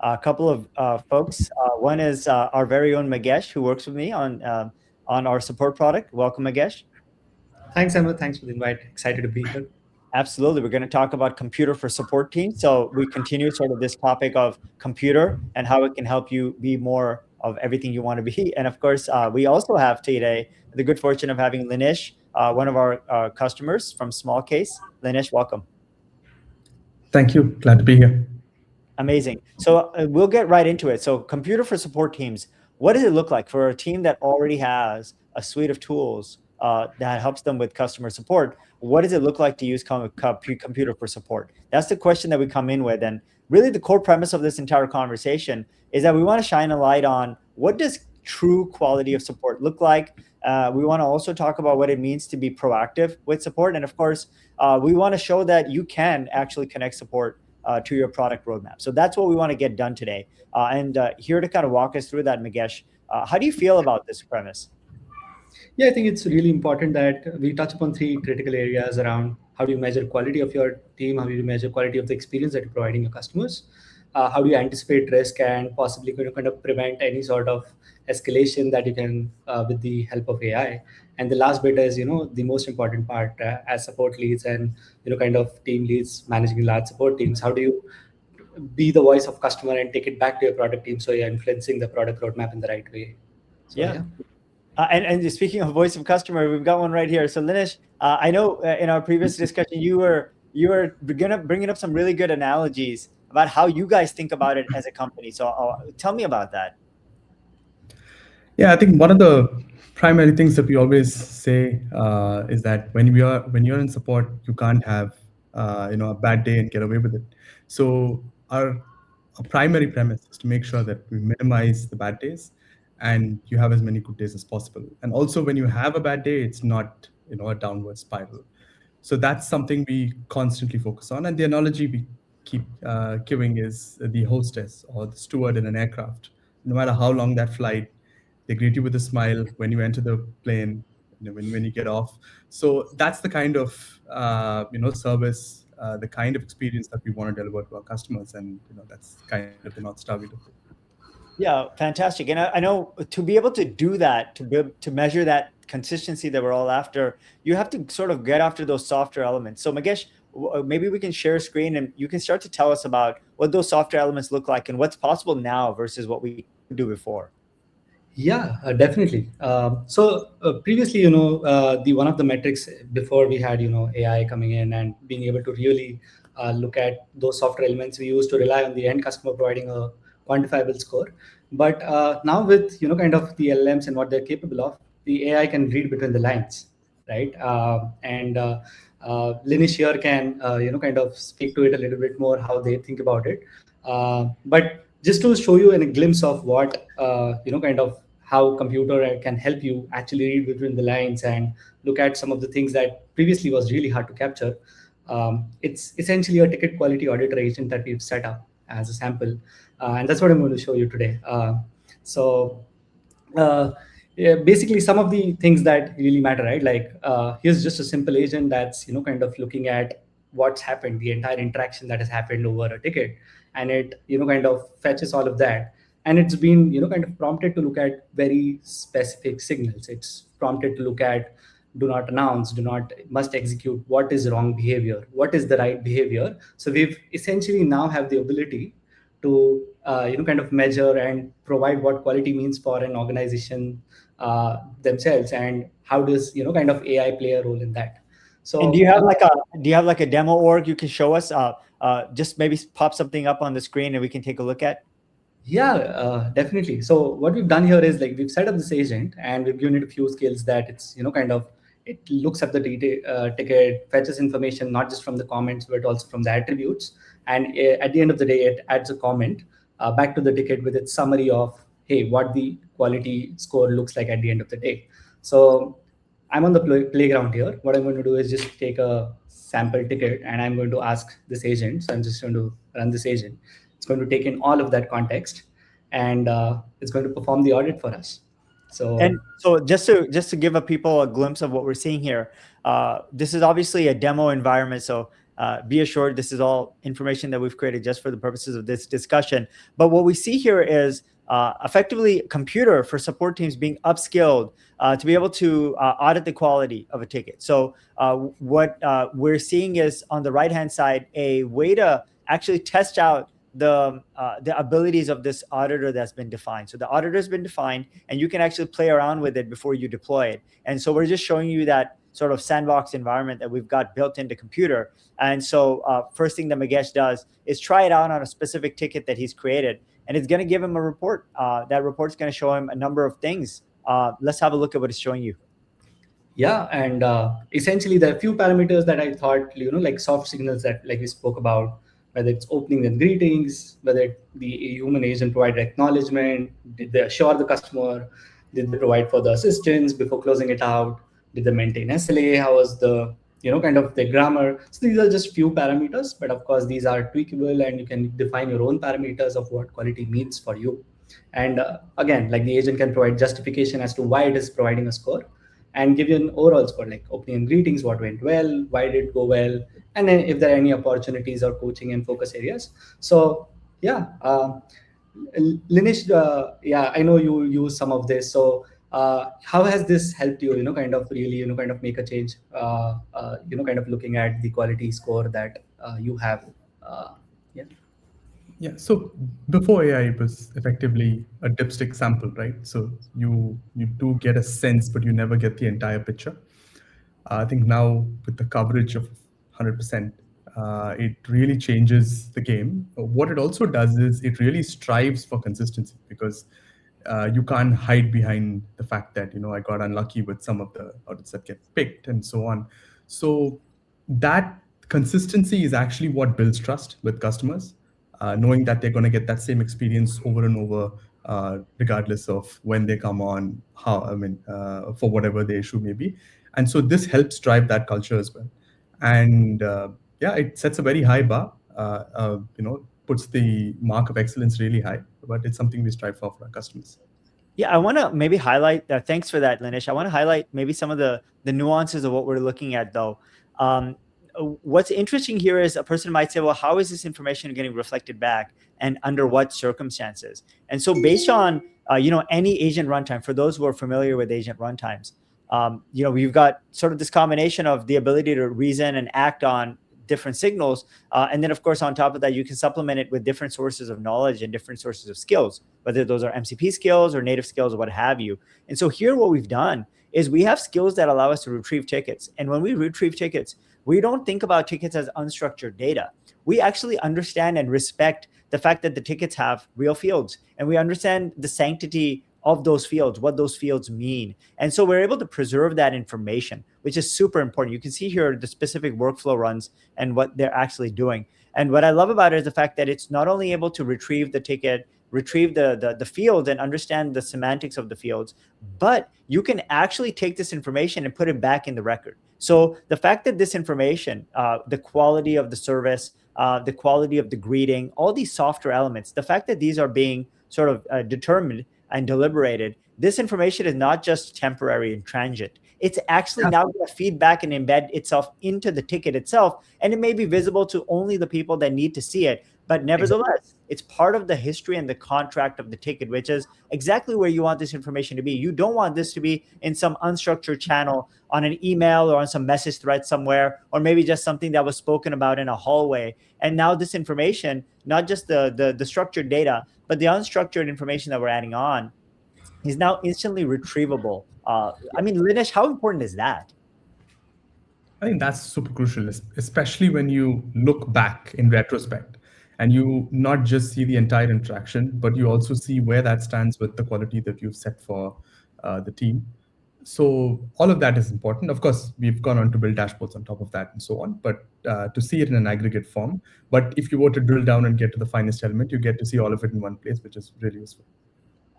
a couple of folks. One is our very own Meghesh, who works with me on our support product. Welcome, Meghesh. Thanks, Ahmed. Thanks for the invite. Excited to be here. Absolutely. We're going to talk about computer for support teams. So we continue sort of this topic of computer and how it can help you be more of everything you want to be. And of course, we also have today the good fortune of having Linish, one of our customers from Smallcase. Linish, welcome. Thank you. Glad to be here. Amazing. So we'll get right into it. So computer for support teams, what does it look like for a team that already has a suite of tools that helps them with customer support? What does it look like to use computer for support? That's the question that we come in with. And really the core premise of this entire conversation is that we want to shine a light on what does true quality of support look like. We want to also talk about what it means to be proactive with support. And of course, we want to show that you can actually connect support to your product roadmap. So that's what we want to get done today. And here to kind of walk us through that, Meghesh, how do you feel about this premise? Yeah, I think it's really important that we touch upon three critical areas around how do you measure quality of your team, how do you measure quality of the experience that you're providing your customers, how do you anticipate risk and possibly kind of prevent any sort of escalation that you can with the help of AI. And the last bit is, the most important part as support leads and, kind of team leads managing large support teams. How do you be the voice of customer and take it back to your product team so you're influencing the product roadmap in the right way? So, yeah. And speaking of voice of customer, we've got one right here. So Linish, I know in our previous discussion, you were bringing up some really good analogies about how you guys think about it as a company. So tell me about that. Yeah, I think one of the primary things that we always say is that when you're in support, you can't have a bad day and get away with it. So our primary premise is to make sure that we minimize the bad days and you have as many good days as possible. And also when you have a bad day, it's not a downward spiral. So that's something we constantly focus on. And the analogy we keep giving is the hostess or the steward in an aircraft. No matter how long that flight, they greet you with a smile when you enter the plane, when you get off. So that's the kind of service, the kind of experience that we want to deliver to our customers, and that's kind of the North Star we look for. Yeah, fantastic. And I know to be able to do that, to measure that consistency that we're all after, you have to sort of get after those softer elements. So Meghesh, maybe we can share a screen and you can start to tell us about what those softer elements look like and what's possible now versus what we could do before. Yeah, definitely. So previously, the one of the metrics before we had, AI coming in and being able to really look at those software elements, we used to rely on the end customer providing a quantifiable score. But now with, kind of the LLMs and what they're capable of, the AI can read between the lines, right? Linish here can, kind of speak to it a little bit more, how they think about it. But just to show you a glimpse of what, kind of how computer can help you actually read between the lines and look at some of the things that previously was really hard to capture. It's essentially a ticket quality auditor agent that we've set up as a sample. And that's what I'm going to show you today. Yeah, basically some of the things that really matter, right? Like here's just a simple agent that's, kind of looking at what's happened, the entire interaction that has happened over a ticket. And it, kind of fetches all of that. And it's been, kind of prompted to look at very specific signals. It's prompted to look at do not announce, must execute, what is wrong behavior, what is the right behavior. So we've essentially now have the ability to, kind of measure and provide what quality means for an organization themselves, and how does, kind of AI play a role in that. So, and do you have like a demo org you can show us? Just maybe pop something up on the screen and we can take a look at. Yeah, definitely. So what we've done here is like we've set up this agent and we've given it a few skills that it's, kind of, it looks at the ticket, fetches information, not just from the comments, but also from the attributes. And at the end of the day, it adds a comment back to the ticket with its summary of, hey, what the quality score looks like at the end of the day. So I'm on the playground here. What I'm going to do is just take a sample ticket and I'm going to ask this agent. So I'm just going to run this agent. It's going to take in all of that context, and it's going to perform the audit for us. So just to give people a glimpse of what we're seeing here, this is obviously a demo environment. So Be assured, this is all information that we've created just for the purposes of this discussion. But what we see here is effectively computer for support teams being upskilled to be able to audit the quality of a ticket. So what we're seeing is on the right-hand side, a way to actually test out the abilities of this auditor that's been defined. So the auditor has been defined, and you can actually play around with it before you deploy it. And so we're just showing you that sort of sandbox environment that we've got built into computer. And so first thing that Meghesh does is try it out on a specific ticket that he's created, and it's going to give him a report. That report's going to show him a number of things. Let's have a look at what it's showing you. Yeah, and essentially there are a few parameters that I thought, like soft signals that like we spoke about, whether it's opening and greetings, whether the human agent provided acknowledgement, did they assure the customer, did they provide further assistance before closing it out, did they maintain SLA, how was the, kind of the grammar. So these are just few parameters, but of course these are tweakable and you can define your own parameters of what quality means for you. And again, like the agent can provide justification as to why it is providing a score and give you an overall score, like opening and greetings, what went well, why did it go well, and then if there are any opportunities or coaching and focus areas. So yeah, Linish, yeah, I know you use some of this. So how has this helped you, kind of really, kind of make a change, kind of looking at the quality score that you have? Yeah. Yeah. So before AI, it was effectively a dipstick sample, right? So you do get a sense, but you never get the entire picture. I think now with the coverage of 100%, it really changes the game. What it also does is it really strives for consistency, because you can't hide behind the fact that, I got unlucky with some of the audits that get picked and so on. So that consistency is actually what builds trust with customers, knowing that they're going to get that same experience over and over, regardless of when they come on, for whatever the issue may be. And so this helps drive that culture as well. And yeah, it sets a very high bar, puts the mark of excellence really high, but it's something we strive for our customers. Yeah, I want to maybe highlight, thanks for that, Linish. I want to highlight maybe some of the nuances of what we're looking at, though. What's interesting here is a person might say, well, how is this information getting reflected back and under what circumstances? And so based on, any agent runtime, for those who are familiar with agent runtimes, we've got sort of this combination of the ability to reason and act on different signals. And then, of course, on top of that, you can supplement it with different sources of knowledge and different sources of skills, whether those are MCP skills or native skills or what have you. And so here, what we've done is we have skills that allow us to retrieve tickets. And when we retrieve tickets, we don't think about tickets as unstructured data. We actually understand and respect the fact that the tickets have real fields, and we understand the sanctity of those fields, what those fields mean. And so we're able to preserve that information, which is super important. You can see here the specific workflow runs and what they're actually doing. And what I love about it is the fact that it's not only able to retrieve the ticket, retrieve the fields and understand the semantics of the fields, but you can actually take this information and put it back in the record. So the fact that this information, the quality of the service, the quality of the greeting, all these software elements, the fact that these are being sort of determined and deliberated, this information is not just temporary and transient. It's actually now going to feed back and embed itself into the ticket itself, and it may be visible to only the people that need to see it. But nevertheless, it's part of the history and the contract of the ticket, which is exactly where you want this information to be. You don't want this to be in some unstructured channel on an email or on some message thread somewhere, or maybe just something that was spoken about in a hallway. And now this information, not just the structured data, but the unstructured information that we're adding on, is now instantly retrievable. I mean, Linish, how important is that? I think that's super crucial, especially when you look back in retrospect and you not just see the entire interaction, but you also see where that stands with the quality that you've set for the team. So all of that is important. Of course, we've gone on to build dashboards on top of that and so on, but to see it in an aggregate form. But if you were to drill down and get to the finest element, you get to see all of it in one place, which is really useful.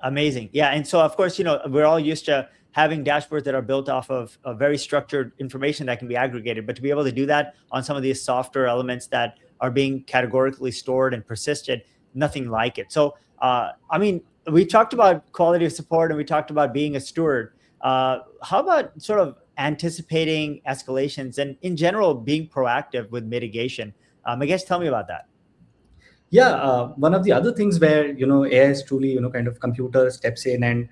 Amazing. Yeah. And so, of course, we're all used to having dashboards that are built off of very structured information that can be aggregated. But to be able to do that on some of these software elements that are being categorically stored and persisted, nothing like it. So, I mean, we talked about quality of support and we talked about being a steward. How about sort of anticipating escalations and in general being proactive with mitigation. Meghesh, tell me about that. Yeah, one of the other things where AI is truly kind of computer steps in and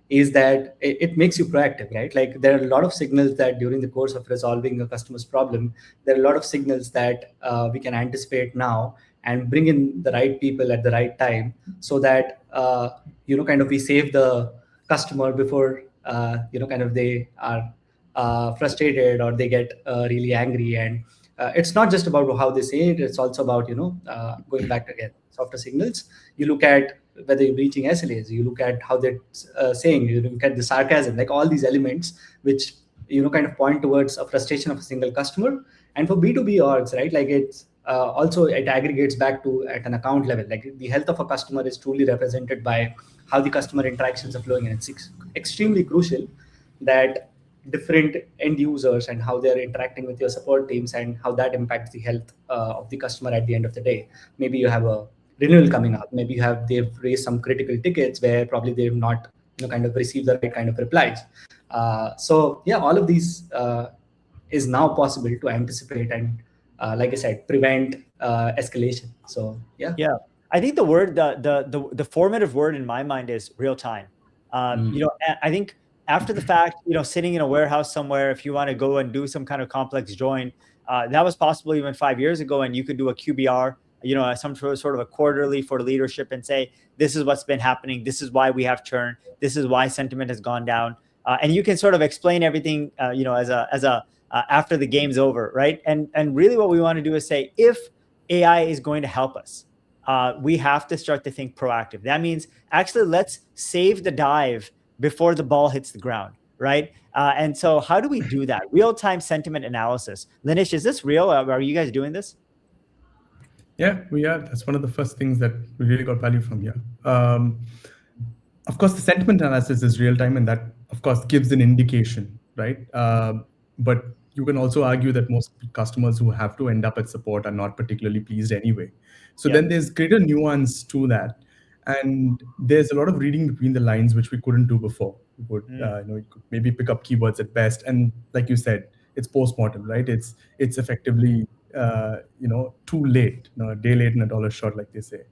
is that it makes you proactive, right? Like there are a lot of signals that during the course of resolving a customer's problem, there are a lot of signals that we can anticipate now and bring in the right people at the right time, so that kind of we save the customer before kind of they are frustrated or they get really angry. And it's not just about how they say it, it's also about going back again softer signals. You look at whether you're breaching SLAs, you look at how they're saying, you look at the sarcasm, like all these elements which kind of point towards a frustration of a single customer. And for B2B orgs, right, like it's also it aggregates back to at an account level. Like the health of a customer is truly represented by how the customer interactions are flowing, and it's extremely crucial that different end users and how they're interacting with your support teams and how that impacts the health of the customer at the end of the day. Maybe you have a renewal coming up, maybe they've raised some critical tickets where probably they've not kind of received the right kind of replies. So yeah, all of these is now possible to anticipate and like I said, prevent escalation. So yeah. I think the word, the formative word in my mind is real time. I think after the fact, sitting in a warehouse somewhere, if you want to go and do some kind of complex join, that was possible even 5 years ago, and you could do a QBR, some sort of a quarterly for leadership and say, this is what's been happening, this is why we have churn, this is why sentiment has gone down, and you can sort of explain everything, as a after the game's over, right? And really what we want to do is say, if AI is going to help us, we have to start to think proactive. That means actually let's save the dive before the ball hits the ground, right? And so how do we do that? Real-time sentiment analysis. Linish, is this real? Are you guys doing this? Yeah, we are. That's one of the first things that we really got value from here. Of course, the sentiment analysis is real time, and that, of course, gives an indication, right? But you can also argue that most customers who have to end up at support are not particularly pleased anyway. So then there's greater nuance to that. And there's a lot of reading between the lines, which we couldn't do before. We would, you could maybe pick up keywords at best. And like you said, it's post-mortem, right? It's effectively, too late, a day late and a dollar short, like they say.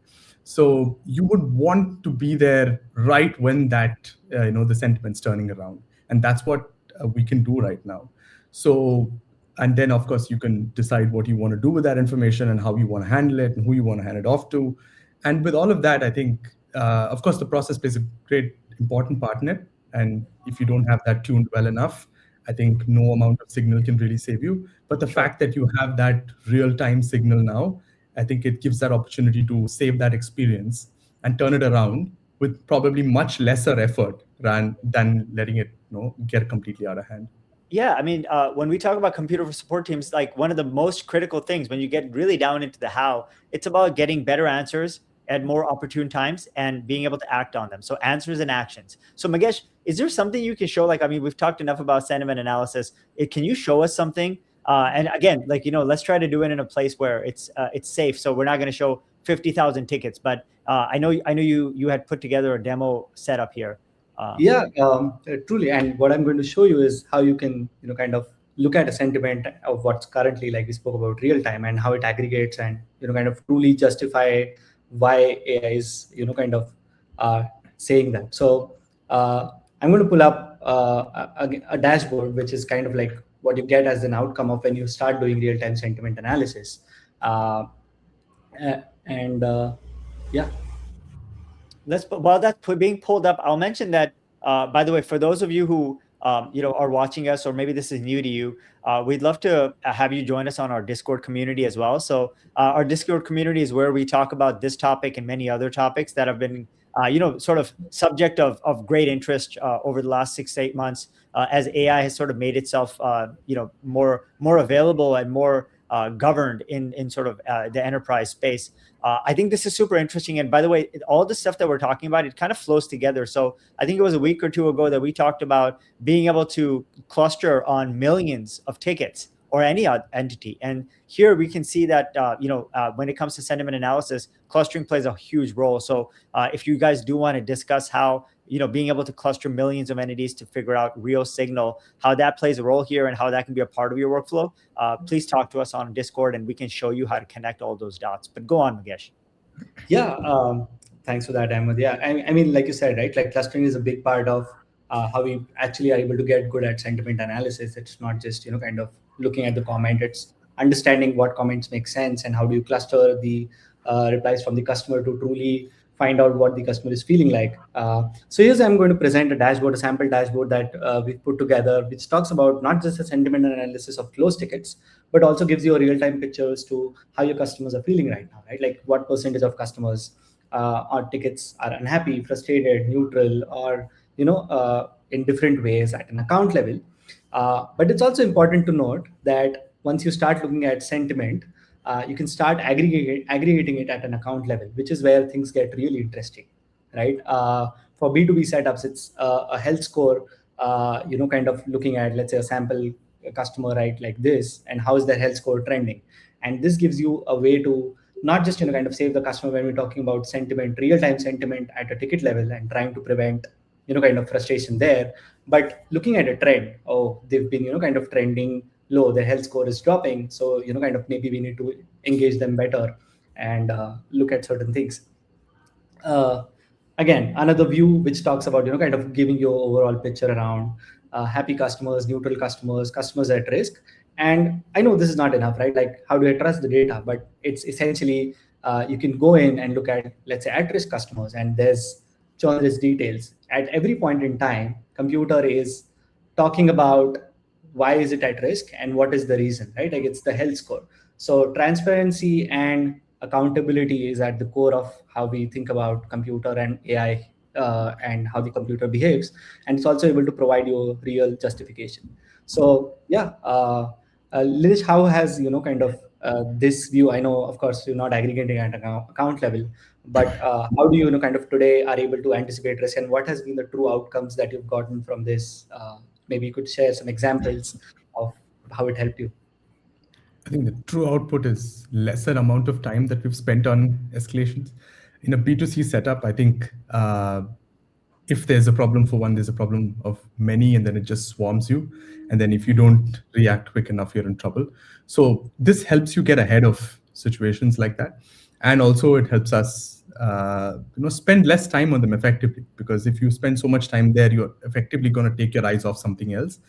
So you would want to be there right when that, the sentiment's turning around. And that's what we can do right now. So, and then of course you can decide what you want to do with that information and how you want to handle it and who you want to hand it off to. And with all of that, I think, of course, the process plays a great important part in it. And if you don't have that tuned well enough, I think no amount of signal can really save you. But the fact that you have that real-time signal now, I think it gives that opportunity to save that experience and turn it around with probably much lesser effort than letting it get completely out of hand. Yeah, I mean, when we talk about computer for support teams, like one of the most critical things when you get really down into the how, it's about getting better answers at more opportune times and being able to act on them. So answers and actions. So Meghesh, is there something you can show? Like, I mean, we've talked enough about sentiment analysis. Can you show us something? And again, like, let's try to do it in a place where it's safe. So we're not going to show 50,000 tickets, but I know you had put together a demo setup here. Truly. And what I'm going to show you is how you can, kind of look at a sentiment of what's currently, like we spoke about, real time, and how it aggregates and, kind of truly justify why AI is, kind of saying that. So I'm going to pull up a dashboard, which is kind of like what you get as an outcome of when you start doing real time sentiment analysis. While that's being pulled up, I'll mention that, by the way, for those of you who are watching us, or maybe this is new to you, we'd love to have you join us on our Discord community as well. So our Discord community is where we talk about this topic and many other topics that have been sort of subject of great interest over the last 6 to 8 months, as AI has sort of made itself more available and more governed in sort of the enterprise space. I think this is super interesting. And by the way, all the stuff that we're talking about, it kind of flows together. So I think it was a week or two ago that we talked about being able to cluster on millions of tickets or any entity. And here we can see that when it comes to sentiment analysis, clustering plays a huge role. So if you guys do want to discuss how being able to cluster millions of entities to figure out real signal, how that plays a role here and how that can be a part of your workflow, please talk to us on Discord and we can show you how to connect all those dots. But go on, Meghesh. Yeah, thanks for that, Ahmed. Yeah, I mean, like you said, right? Like clustering is a big part of how we actually are able to get good at sentiment analysis. It's not just kind of looking at the comment. It's understanding what comments make sense and how do you cluster the replies from the customer to truly find out what the customer is feeling like. So here's I'm going to present a dashboard, a sample dashboard that we've put together, which talks about not just the sentiment analysis of closed tickets, but also gives you a real-time pictures to how your customers are feeling right now, right? Like what percentage of customers on tickets are unhappy, frustrated, neutral, or in different ways at an account level. But it's also important to note that once you start looking at sentiment, you can start aggregating it at an account level, which is where things get really interesting, right? For B2B setups, it's a health score, kind of looking at, let's say, a sample customer, right, like this, and how is their health score trending. And this gives you a way to not just kind of save the customer when we're talking about sentiment, real-time sentiment at a ticket level and trying to prevent kind of frustration there, but looking at a trend. Oh, they've been kind of trending low, their health score is dropping, so kind of maybe we need to engage them better and look at certain things. Again, another view which talks about kind of giving you overall picture around happy customers, neutral customers, customers at risk. And I know this is not enough, right? Like, how do I trust the data? But it's essentially you can go in and look at, let's say, at-risk customers, and there's churn risk details. At every point in time, computer is talking about why is it at risk and what is the reason, right? Like it's the health score. So transparency and accountability is at the core of how we think about computer and AI and how the computer behaves. And it's also able to provide you real justification. So yeah, Linish, how has kind of this view? I know, of course, you're not aggregating at account level, but how do you kind of today are able to anticipate risk, and what has been the true outcomes that you've gotten from this? Maybe you could share some examples of how it helped you. I think the true output is lesser amount of time that we've spent on escalations. In a B2C setup, I think if there's a problem for one, there's a problem of many, and then it just swarms you. And then if you don't react quick enough, you're in trouble. So this helps you get ahead of situations like that. And also it helps us spend less time on them effectively, because if you spend so much time there, you're effectively going to take your eyes off something else.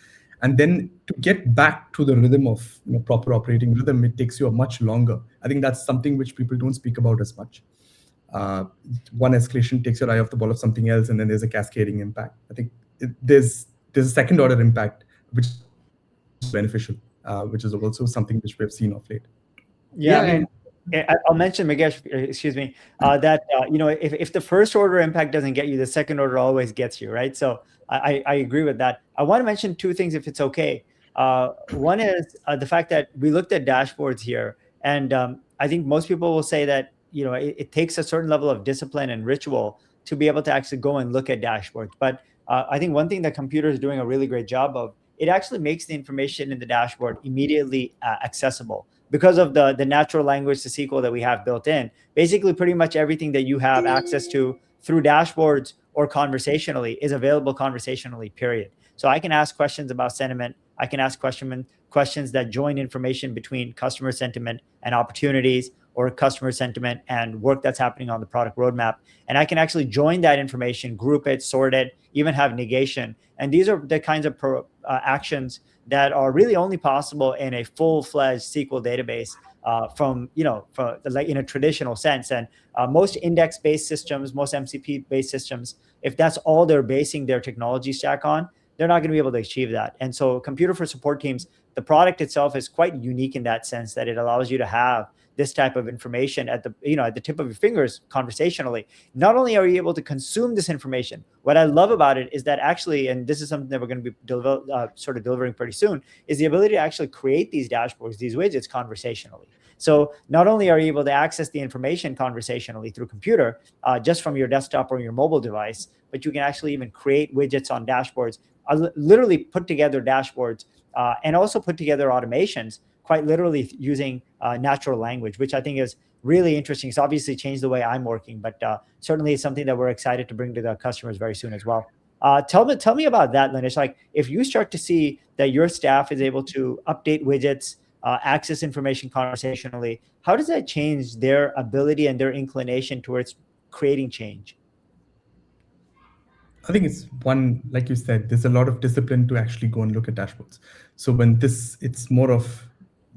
And then to get back to the rhythm of proper operating rhythm, it takes you a much longer. I think that's something which people don't speak about as much. One escalation takes your eye off the ball of something else, and then there's a cascading impact. I think there's a second order impact which is beneficial, which is also something which we have seen of late. Yeah, I mean, I'll mention, Meghesh, excuse me, that if the first order impact doesn't get you, the second order always gets you, right? So I agree with that. I want to mention two things, if it's okay. One is the fact that we looked at dashboards here, and I think most people will say that it takes a certain level of discipline and ritual to be able to actually go and look at dashboards. But I think one thing that computer is doing a really great job of, it actually makes the information in the dashboard immediately accessible. Because of the natural language to SQL that we have built in, basically pretty much everything that you have access to through dashboards or conversationally is available conversationally, period. So I can ask questions about sentiment. I can ask questions that join information between customer sentiment and opportunities, or customer sentiment and work that's happening on the product roadmap. And I can actually join that information, group it, sort it, even have negation. And these are the kinds of actions that are really only possible in a full-fledged SQL database from like in a traditional sense. And most index-based systems, most MCP-based systems, if that's all they're basing their technology stack on, they're not going to be able to achieve that. And so Computer for Support teams, the product itself is quite unique in that sense, that it allows you to have this type of information at the tip of your fingers conversationally. Not only are you able to consume this information, what I love about it is that actually, and this is something that we're going to be delivering pretty soon, is the ability to actually create these dashboards, these widgets conversationally. So not only are you able to access the information conversationally through computer, just from your desktop or your mobile device, but you can actually even create widgets on dashboards, literally put together dashboards, and also put together automations, quite literally using natural language, which I think is really interesting. It's obviously changed the way I'm working, but certainly it's something that we're excited to bring to the customers very soon as well. Tell me about that, Linish. Like, if you start to see that your staff is able to update widgets, access information conversationally, how does that change their ability and their inclination towards creating change? I think it's one, like you said, there's a lot of discipline to actually go and look at dashboards. So when it's more of,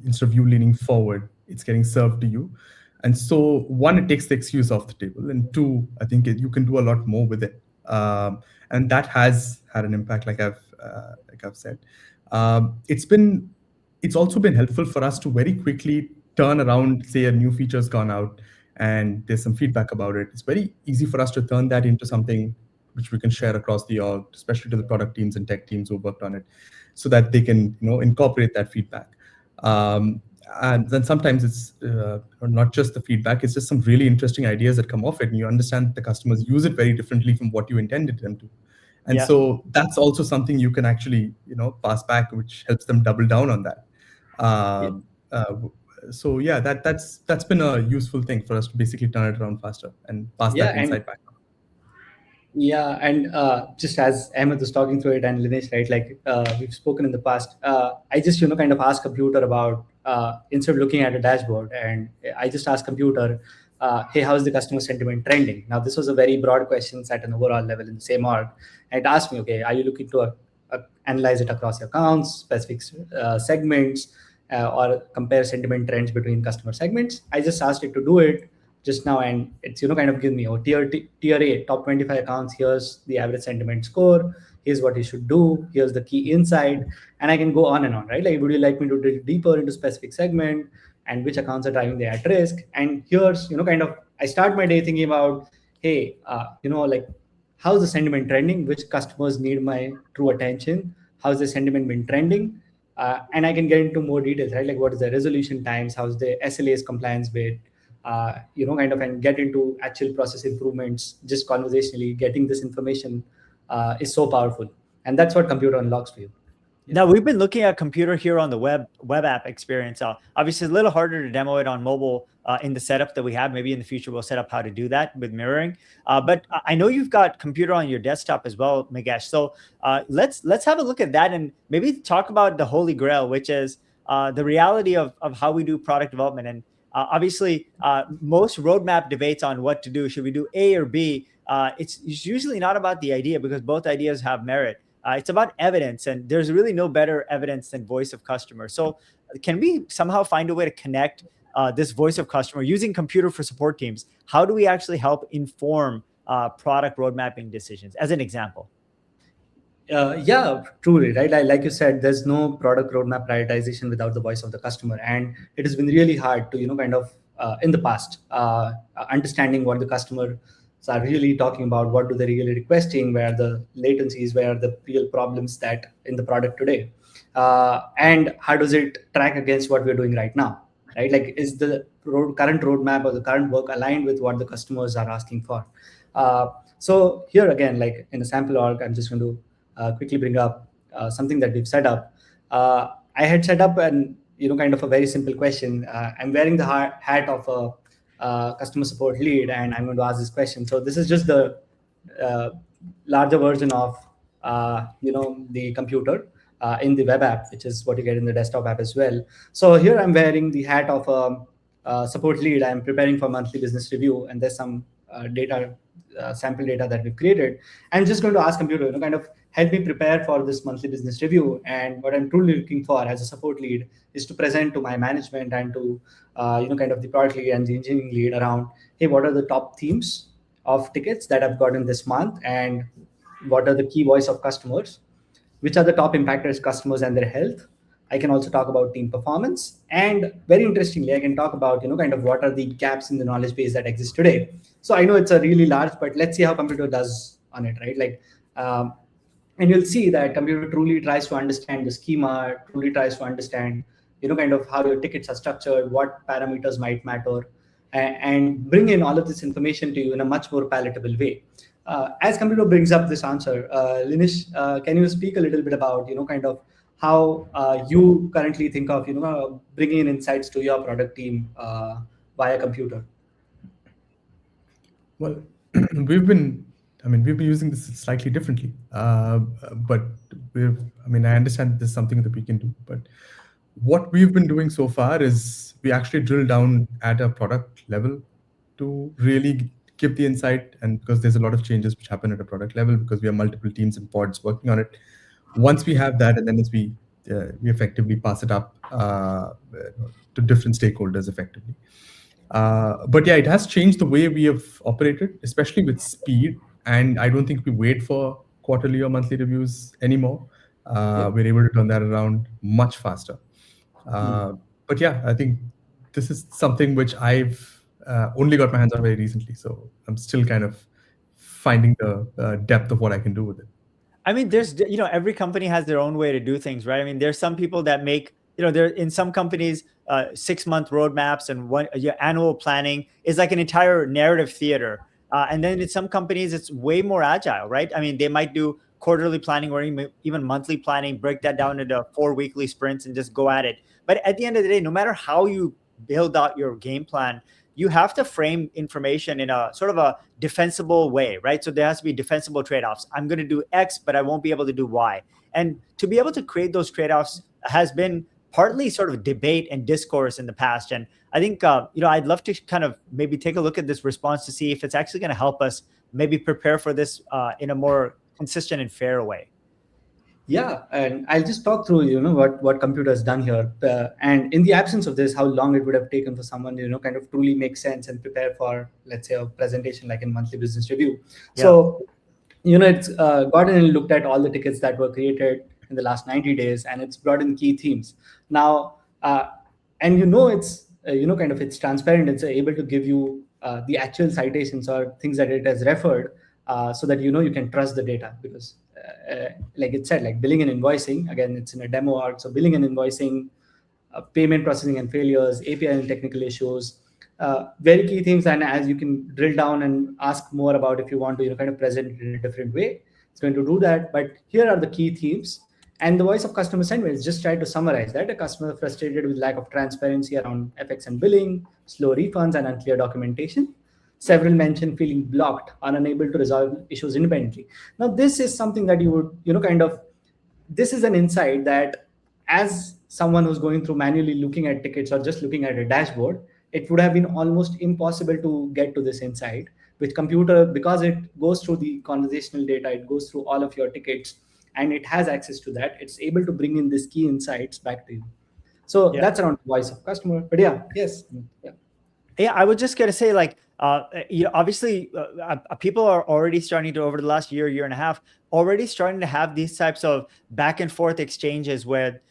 instead of you leaning forward, it's getting served to you. And so one, it takes the excuse off the table. And two, I think you can do a lot more with it. And that has had an impact, like I've said. It's also been helpful for us to very quickly turn around, say a new feature's gone out and there's some feedback about it. It's very easy for us to turn that into something which we can share across the org, especially to the product teams and tech teams who worked on it, so that they can incorporate that feedback. And then sometimes it's not just the feedback, it's just some really interesting ideas that come off it, and you understand that the customers use it very differently from what you intended them to. And so that's also something you can actually pass back, which helps them double down on that. So yeah, that's been a useful thing for us to basically turn it around faster and pass that insight back. Yeah, and just as Ahmed was talking through it, and Linish, right, like we've spoken in the past, I just kind of asked computer about, instead of looking at a dashboard, and I just asked computer, hey, how's the customer sentiment trending? Now, this was a very broad question at an overall level in the same org. And it asked me, okay, are you looking to analyze it across your accounts, specific segments, or compare sentiment trends between customer segments? I just asked it to do it just now, and it's kind of give me tier A, top 25 accounts, here's the average sentiment score, here's what you should do, here's the key insight, and I can go on and on, right? Like, would you like me to dig deeper into specific segment and which accounts are driving the at risk? And here's kind of, I start my day thinking about, hey, like, how's the sentiment trending, which customers need my true attention, how's the sentiment been trending, and I can get into more details, right? Like, what is the resolution times, how's the SLAs compliance rate, kind of, and get into actual process improvements. Just conversationally getting this information is so powerful, and that's what computer unlocks for you. Now, we've been looking at computer here on the web app experience. Obviously, it's a little harder to demo it on mobile in the setup that we have. Maybe in the future we'll set up how to do that with mirroring. But I know you've got computer on your desktop as well, Meghesh. So let's have a look at that and maybe talk about the holy grail, which is the reality of how we do product development. And obviously, most roadmap debates on what to do, should we do A or B? It's usually not about the idea, because both ideas have merit. It's about evidence, and there's really no better evidence than voice of customer. So can we somehow find a way to connect this voice of customer using computer for support teams? How do we actually help inform product road mapping decisions, as an example? Yeah, truly, right? Like you said, there's no product roadmap prioritization without the voice of the customer, and it has been really hard to kind of in the past understanding what the customer are really talking about, what do they really requesting, where are the latencies, where are the real problems that in the product today, and how does it track against what we're doing right now, right? Like, is the current roadmap or the current work aligned with what the customers are asking for? So here again, like in the sample org, I'm just going to quickly bring up something that we've set up. I had set up an kind of a very simple question. I'm wearing the hat of a customer support lead, and I'm going to ask this question. So this is just the larger version of the computer in the web app, which is what you get in the desktop app as well. So here I'm wearing the hat of a support lead. I'm preparing for monthly business review, and there's some data, sample data that we've created. I'm just going to ask computer, kind of help me prepare for this monthly business review. And what I'm truly looking for as a support lead is to present to my management and to kind of the product lead and the engineering lead around, hey, what are the top themes of tickets that I've gotten this month, and what are the key voice of customers, which are the top impactors, customers and their health. I can also talk about team performance, and very interestingly, I can talk about kind of what are the gaps in the knowledge base that exist today. So I know it's a really large, but let's see how computer does on it, right? Like, and you'll see that computer truly tries to understand the schema, truly tries to understand kind of how your tickets are structured, what parameters might matter, and bring in all of this information to you in a much more palatable way. As computer brings up this answer, Linish, can you speak a little bit about kind of how you currently think of bringing in insights to your product team via computer? Well, we've been using this slightly differently, but I understand this is something that we can do. But what we've been doing so far is we actually drill down at a product level to really give the insight, and because there's a lot of changes which happen at a product level because we have multiple teams and pods working on it. Once we have that, and then as we effectively pass it up to different stakeholders effectively. But yeah, it has changed the way we have operated, especially with speed. And I don't think we wait for quarterly or monthly reviews anymore. We're able to turn that around much faster. But yeah, I think this is something which I've only got my hands on very recently. So I'm still kind of finding the depth of what I can do with it. I mean, there's, every company has their own way to do things, right? I mean, there's some people that make, there in some companies, 6-month roadmaps and annual planning is like an entire narrative theater. And then in some companies, it's way more agile, right? I mean, they might do quarterly planning or even monthly planning, break that down into 4 weekly sprints and just go at it. But at the end of the day, no matter how you build out your game plan, you have to frame information in a sort of a defensible way, right? So there has to be defensible trade-offs. I'm going to do X, but I won't be able to do Y. And to be able to create those trade-offs has been partly sort of debate and discourse in the past. And I think, I'd love to kind of maybe take a look at this response to see if it's actually going to help us maybe prepare for this in a more consistent and fair way. Yeah, and I'll just talk through, what computer has done here. And in the absence of this, how long it would have taken for someone, kind of truly make sense and prepare for, let's say, a presentation like in monthly business review. Yeah. So, it's gotten and looked at all the tickets that were created in the last 90 days, and it's brought in key themes. Now, and it's, kind of it's transparent. It's able to give you the actual citations or things that it has referred so that, you can trust the data because like it said, like billing and invoicing, again, it's in a demo arc. So billing and invoicing, payment processing and failures, API and technical issues, very key things. And as you can drill down and ask more about if you want to, kind of present it in a different way, it's going to do that. But here are the key themes. And the voice of customer sentiment is just try to summarize that. A customer frustrated with lack of transparency around FX and billing, slow refunds and unclear documentation. Several mentioned feeling blocked or unable to resolve issues independently. Now, this is something that you would, this is an insight that as someone who's going through manually looking at tickets or just looking at a dashboard, it would have been almost impossible to get to this insight. With computer, because it goes through the conversational data, it goes through all of your tickets, and it has access to that, it's able to bring in these key insights back to you. So that's around voice of customer. But I was just going to say, like, obviously, people are already starting to, over the last year and a half, already starting to have these types of back and forth exchanges where,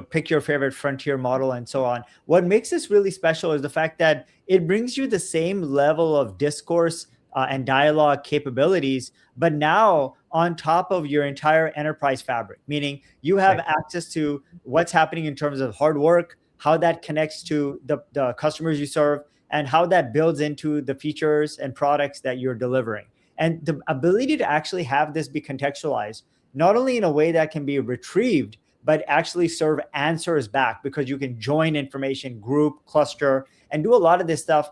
pick your favorite frontier model and so on. What makes this really special is the fact that it brings you the same level of discourse and dialogue capabilities, but now on top of your entire enterprise fabric, meaning you have access to what's happening in terms of hard work, how that connects to the customers you serve, and how that builds into the features and products that you're delivering. And the ability to actually have this be contextualized, not only in a way that can be retrieved, but actually serve answers back, because you can join information, group, cluster, and do a lot of this stuff.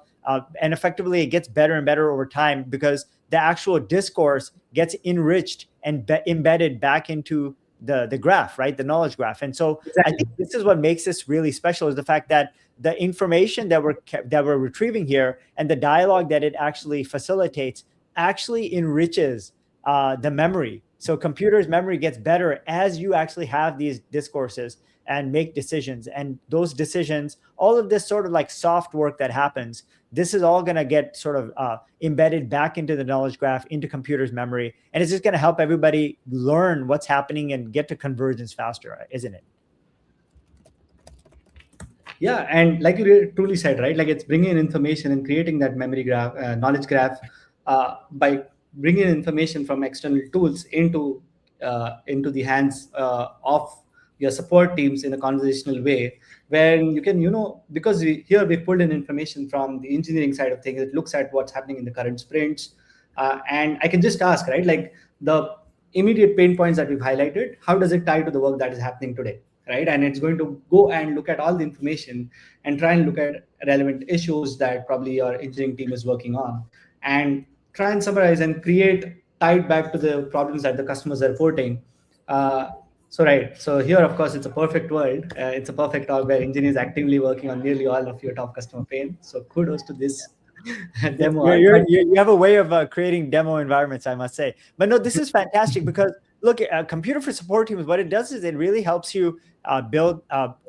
And effectively, it gets better and better over time because the actual discourse gets enriched and embedded back into the graph, right? The knowledge graph. And so I think this is what makes this really special, is the fact that the information that we're retrieving here and the dialogue that it actually facilitates actually enriches the memory. So computer's memory gets better as you actually have these discourses and make decisions. And those decisions, all of this sort of like soft work that happens, this is all going to get sort of embedded back into the knowledge graph, into computer's memory. And it's just going to help everybody learn what's happening and get to convergence faster, isn't it? Yeah, and like you truly said, right? Like it's bringing in information and creating that memory graph, knowledge graph by bringing in information from external tools into the hands of your support teams in a conversational way, where you can, because we pulled in information from the engineering side of things. It looks at what's happening in the current sprints, And I can just ask, right, like the immediate pain points that we've highlighted, how does it tie to the work that is happening today, right? And it's going to go and look at all the information and try and look at relevant issues that probably your engineering team is working on, and try and summarize and create tied back to the problems that the customers are reporting. So here, of course, it's a perfect world. It's a perfect talk where engineers actively working on nearly all of your top customer pain. So kudos to this demo art. You have a way of creating demo environments, I must say. But no, this is fantastic because look, Computer for Support Teams, what it does is it really helps you build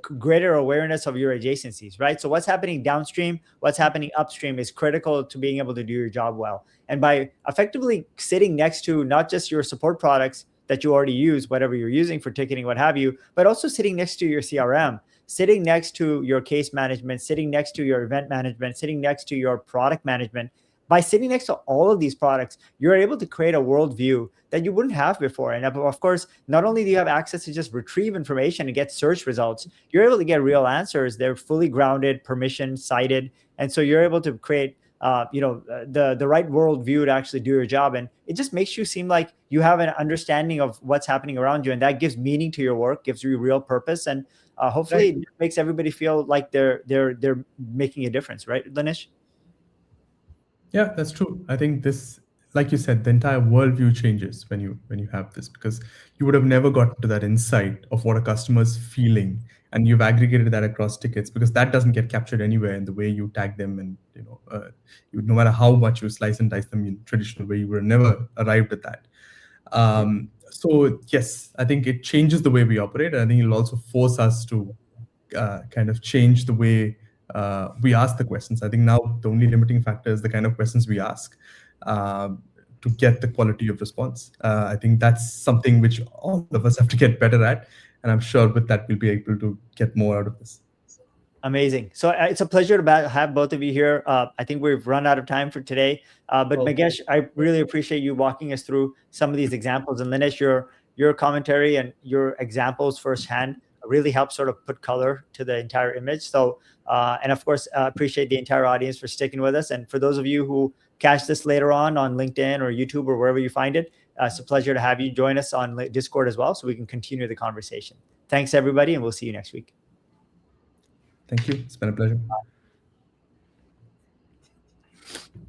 greater awareness of your adjacencies, right? So what's happening downstream, what's happening upstream is critical to being able to do your job well. And by effectively sitting next to not just your support products that you already use, whatever you're using for ticketing, what have you, but also sitting next to your CRM, sitting next to your case management, sitting next to your event management, sitting next to your product management. By sitting next to all of these products, you're able to create a worldview that you wouldn't have before. And of course, not only do you have access to just retrieve information and get search results, you're able to get real answers. They're fully grounded, permission cited. And so you're able to create the right worldview to actually do your job. And it just makes you seem like you have an understanding of what's happening around you. And that gives meaning to your work, gives you real purpose. And hopefully it makes everybody feel like they're making a difference, right, Linish? Yeah, that's true. I think this, like you said, the entire worldview changes when you have this, because you would have never gotten to that insight of what a customer's feeling, and you've aggregated that across tickets, because that doesn't get captured anywhere in the way you tag them, and no matter how much you slice and dice them in traditional way, you would have never arrived at that. So yes, I think it changes the way we operate, and I think it'll also force us to kind of change the way we ask the questions. I think now the only limiting factor is the kind of questions we ask to get the quality of response. I think that's something which all of us have to get better at, and I'm sure with that we'll be able to get more out of this. Amazing. So it's a pleasure to have both of you here. I think we've run out of time for today, but Meghesh, I really appreciate you walking us through some of these examples. And Linish, your commentary and your examples firsthand really help sort of put color to the entire image. So, and of course, appreciate the entire audience for sticking with us. And for those of you who catch this later on LinkedIn or YouTube or wherever you find it, it's a pleasure to have you join us on Discord as well, so we can continue the conversation. Thanks, everybody, and we'll see you next week. Thank you. It's been a pleasure.